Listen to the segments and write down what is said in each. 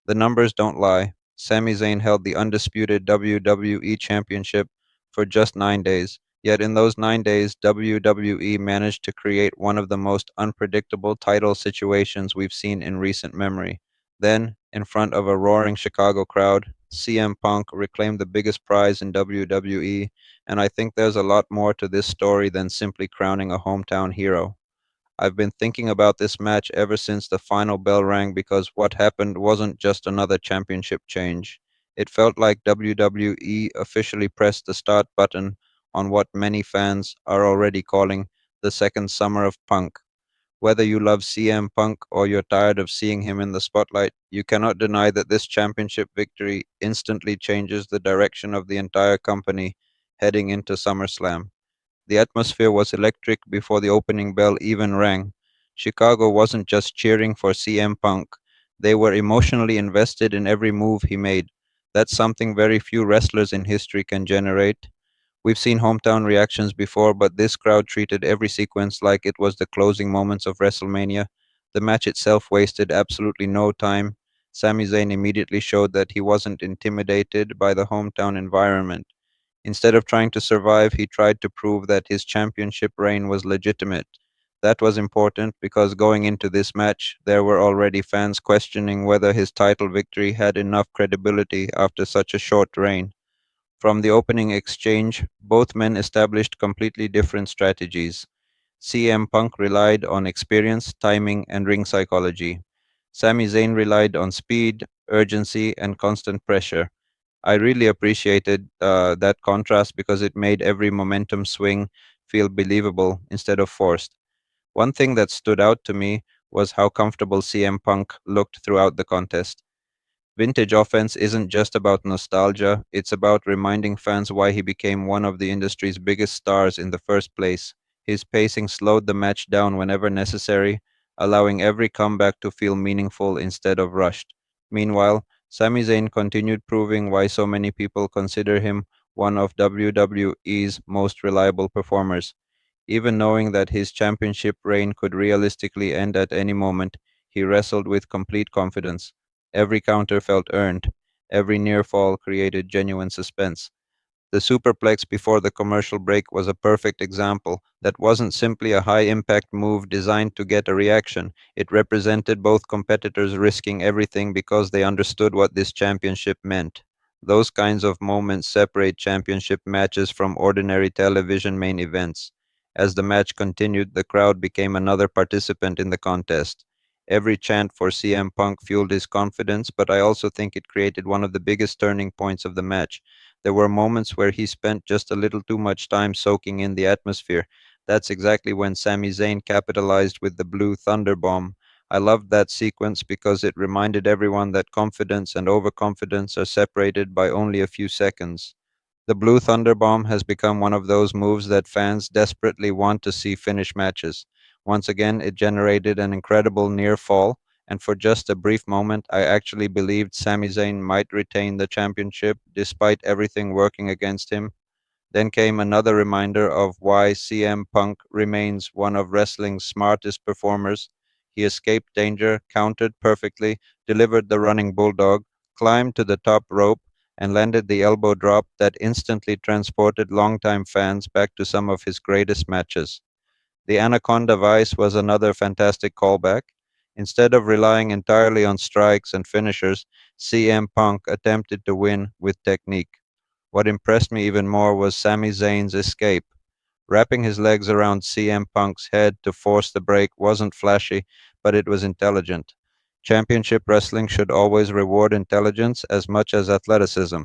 The numbers don't lie. Sami Zayn held the undisputed WWE Championship for just 9 days. Yet in those 9 days, WWE managed to create one of the most unpredictable title situations we've seen in recent memory. Then, in front of a roaring Chicago crowd, CM Punk reclaimed the biggest prize in WWE, and I think there's a lot more to this story than simply crowning a hometown hero. I've been thinking about this match ever since the final bell rang because what happened wasn't just another championship change. It felt like WWE officially pressed the start button on what many fans are already calling the second summer of Punk. Whether you love CM Punk or you're tired of seeing him in the spotlight, you cannot deny that this championship victory instantly changes the direction of the entire company heading into SummerSlam. The atmosphere was electric before the opening bell even rang. Chicago wasn't just cheering for CM Punk, they were emotionally invested in every move he made. That's something very few wrestlers in history can generate. We've seen hometown reactions before, but this crowd treated every sequence like it was the closing moments of WrestleMania. The match itself wasted absolutely no time. Sami Zayn immediately showed that he wasn't intimidated by the hometown environment. Instead of trying to survive, he tried to prove that his championship reign was legitimate. That was important because going into this match, there were already fans questioning whether his title victory had enough credibility after such a short reign. From the opening exchange, both men established completely different strategies. CM Punk relied on experience, timing, and ring psychology. Sami Zayn relied on speed, urgency, and constant pressure. I really appreciated that contrast because it made every momentum swing feel believable instead of forced. One thing that stood out to me was how comfortable CM Punk looked throughout the contest. Vintage offense isn't just about nostalgia, it's about reminding fans why he became one of the industry's biggest stars in the first place. His pacing slowed the match down whenever necessary, allowing every comeback to feel meaningful instead of rushed. Meanwhile, Sami Zayn continued proving why so many people consider him one of WWE's most reliable performers. Even knowing that his championship reign could realistically end at any moment, he wrestled with complete confidence. Every counter felt earned. Every near fall created genuine suspense. The superplex before the commercial break was a perfect example. That wasn't simply a high impact move designed to get a reaction. It represented both competitors risking everything because they understood what this championship meant. Those kinds of moments separate championship matches from ordinary television main events. As the match continued, the crowd became another participant in the contest. Every chant for CM Punk fueled his confidence, but I also think it created one of the biggest turning points of the match. There were moments where he spent just a little too much time soaking in the atmosphere. That's exactly when Sami Zayn capitalized with the Blue Thunder Bomb. I loved that sequence because it reminded everyone that confidence and overconfidence are separated by only a few seconds. The Blue Thunder Bomb has become one of those moves that fans desperately want to see finish matches. Once again, it generated an incredible near fall, and for just a brief moment, I actually believed Sami Zayn might retain the championship despite everything working against him. Then came another reminder of why CM Punk remains one of wrestling's smartest performers. He escaped danger, countered perfectly, delivered the running bulldog, climbed to the top rope, and landed the elbow drop that instantly transported longtime fans back to some of his greatest matches. The Anaconda Vice was another fantastic callback. Instead of relying entirely on strikes and finishers, CM Punk attempted to win with technique. What impressed me even more was Sami Zayn's escape. Wrapping his legs around CM Punk's head to force the break wasn't flashy, but it was intelligent. Championship wrestling should always reward intelligence as much as athleticism.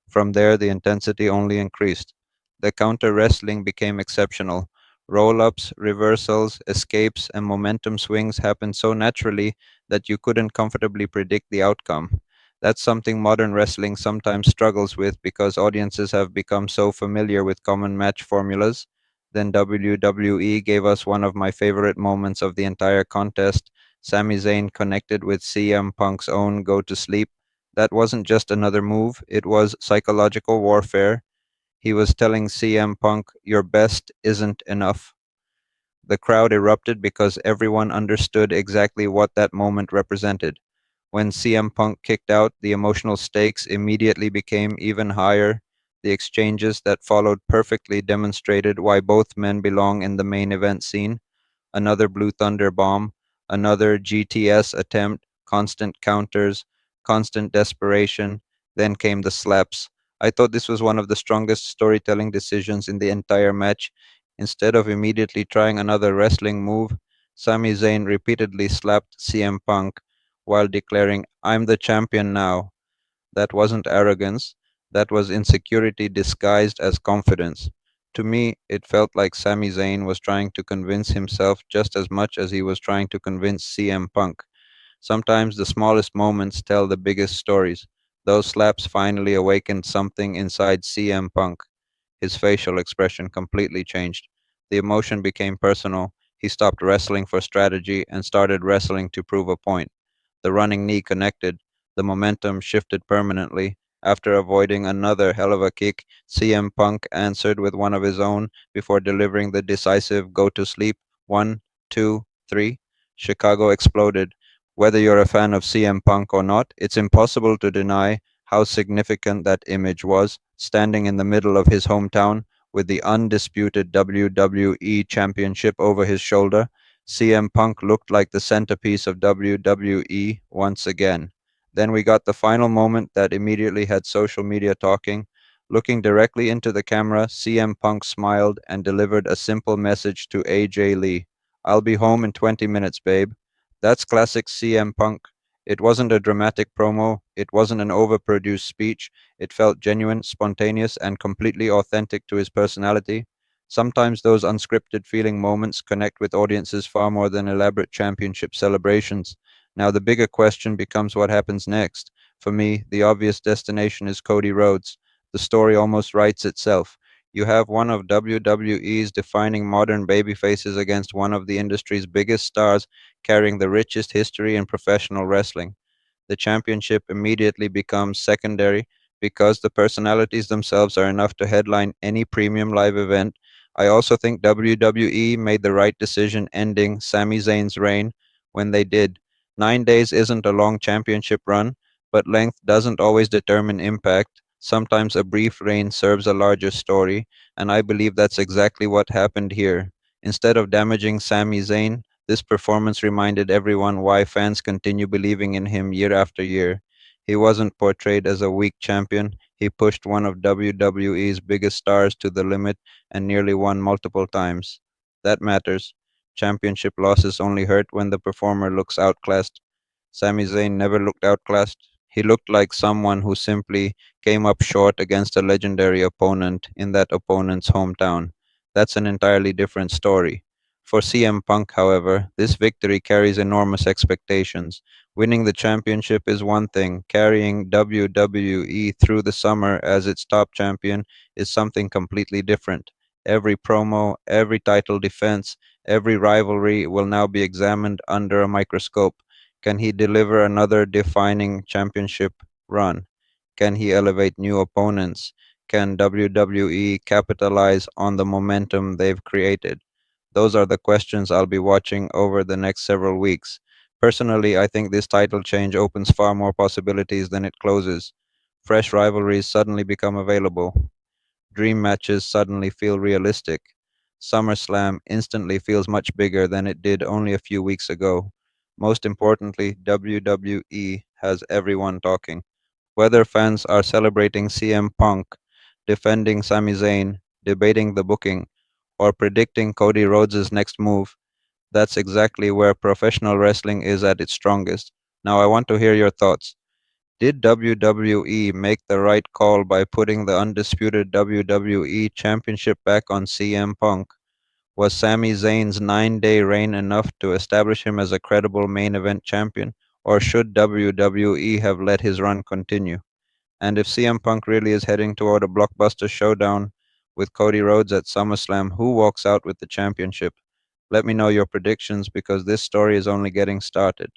From there, the intensity only increased. The counter wrestling became exceptional. Roll ups, reversals, escapes, and momentum swings happened so naturally that you couldn't comfortably predict the outcome. That's something modern wrestling sometimes struggles with because audiences have become so familiar with common match formulas. Then WWE gave us one of my favorite moments of the entire contest. Sami Zayn connected with CM Punk's own go to sleep. That wasn't just another move, it was psychological warfare. He was telling CM Punk, your best isn't enough. The crowd erupted because everyone understood exactly what that moment represented. When CM Punk kicked out, the emotional stakes immediately became even higher. The exchanges that followed perfectly demonstrated why both men belong in the main event scene. Another Blue Thunder bomb, another GTS attempt, constant counters, constant desperation. Then came the slaps. I thought this was one of the strongest storytelling decisions in the entire match. Instead of immediately trying another wrestling move, Sami Zayn repeatedly slapped CM Punk while declaring, "I'm the champion now." That wasn't arrogance, that was insecurity disguised as confidence. To me, it felt like Sami Zayn was trying to convince himself just as much as he was trying to convince CM Punk. Sometimes the smallest moments tell the biggest stories. Those slaps finally awakened something inside CM Punk. His facial expression completely changed. The emotion became personal. He stopped wrestling for strategy and started wrestling to prove a point. The running knee connected. The momentum shifted permanently. After avoiding another hell of a kick, CM Punk answered with one of his own before delivering the decisive go to sleep. One, two, three. Chicago exploded. Whether you're a fan of CM Punk or not, it's impossible to deny how significant that image was, standing in the middle of his hometown with the undisputed WWE Championship over his shoulder. CM Punk looked like the centerpiece of WWE once again. Then we got the final moment that immediately had social media talking. Looking directly into the camera, CM Punk smiled and delivered a simple message to AJ Lee. "I'll be home in 20 minutes, babe." That's classic CM Punk. It wasn't a dramatic promo, it wasn't an overproduced speech. It felt genuine, spontaneous, and completely authentic to his personality. Sometimes those unscripted feeling moments connect with audiences far more than elaborate championship celebrations. Now, the bigger question becomes what happens next. For me, the obvious destination is Cody Rhodes. The story almost writes itself. You have one of WWE's defining modern babyfaces against one of the industry's biggest stars carrying the richest history in professional wrestling. The championship immediately becomes secondary because the personalities themselves are enough to headline any premium live event. I also think WWE made the right decision ending Sami Zayn's reign when they did. 9 days isn't a long championship run, but length doesn't always determine impact. Sometimes a brief reign serves a larger story, and I believe that's exactly what happened here. Instead of damaging Sami Zayn, this performance reminded everyone why fans continue believing in him year after year. He wasn't portrayed as a weak champion, he pushed one of WWE's biggest stars to the limit and nearly won multiple times. That matters. Championship losses only hurt when the performer looks outclassed. Sami Zayn never looked outclassed. He looked like someone who simply came up short against a legendary opponent in that opponent's hometown. That's an entirely different story. For CM Punk, however, this victory carries enormous expectations. Winning the championship is one thing, carrying WWE through the summer as its top champion is something completely different. Every promo, every title defense, every rivalry will now be examined under a microscope. Can he deliver another defining championship run? Can he elevate new opponents? Can WWE capitalize on the momentum they've created? Those are the questions I'll be watching over the next several weeks. Personally, I think this title change opens far more possibilities than it closes. Fresh rivalries suddenly become available. Dream matches suddenly feel realistic. SummerSlam instantly feels much bigger than it did only a few weeks ago. Most importantly, WWE has everyone talking. Whether fans are celebrating CM Punk, defending Sami Zayn, debating the booking, or predicting Cody Rhodes' next move, that's exactly where professional wrestling is at its strongest. Now, I want to hear your thoughts. Did WWE make the right call by putting the undisputed WWE Championship back on CM Punk? Was Sami Zayn's 9 day reign enough to establish him as a credible main event champion, or should WWE have let his run continue? And if CM Punk really is heading toward a blockbuster showdown with Cody Rhodes at SummerSlam, who walks out with the championship? Let me know your predictions because this story is only getting started.